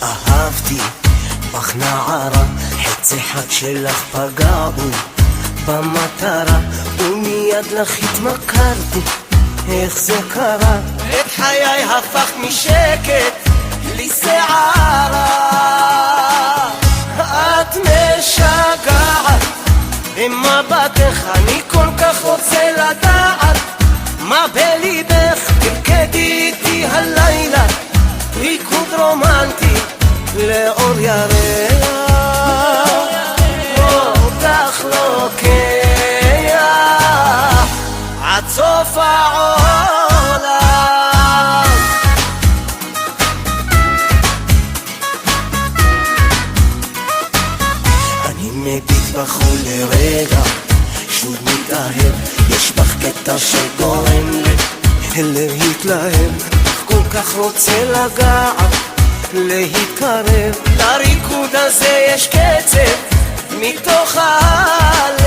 אהבתי בך נערה, חץ אחד שלך פגע בי במטרה, ומיד לך התמכרתי. איך זה קרה? את חיי הפך משקט לסערה. את משגעת עם מבטך, אני כל כך רוצה לדעת מה בליבך. תרקדי איתי הלילה ריקוד רומנטי לאור ירח, אותך לוקח עד סוף העולם. אני מביט בך ולרגע שוב מתאהב, יש בך קטע שגורם לי להתלהב. כל כך רוצה לגעת, להתקרב, לריקוד הזה יש קצב מתוך הלב.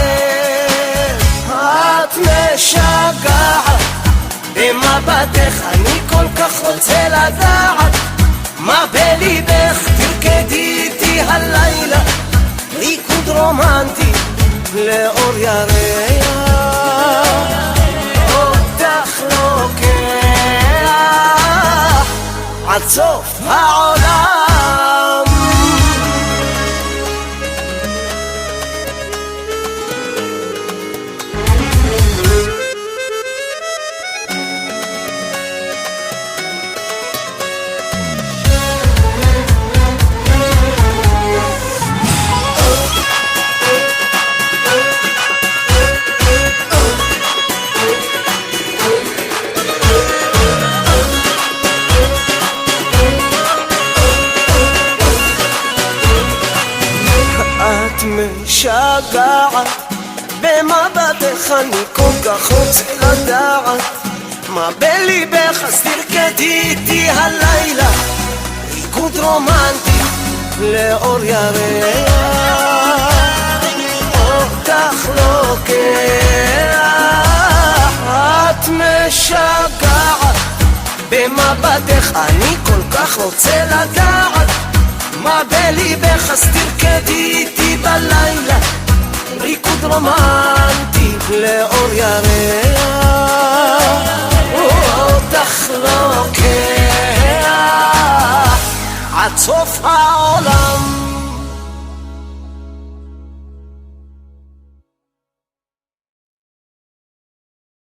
את משגעת במבטך, אני כל כך רוצה לדעת מה בליבך. תרקדי איתי הלילה ריקוד רומנטי לאור ירח, אותך לוקח עד סוף העולם. את משגעת במבטך, אני כל כך רוצה לדעת מה בליבך. אז תרקדי איתי הלילה ריקוד רומנטי לאור ירח, אותך לוקח. את משגעת במבטך, אני כל כך רוצה לדעת מה בליבך. אז תרקדי איתי בלילה ריקוד רומנטי לאור ירח, אותך לוקח עד סוף העולם.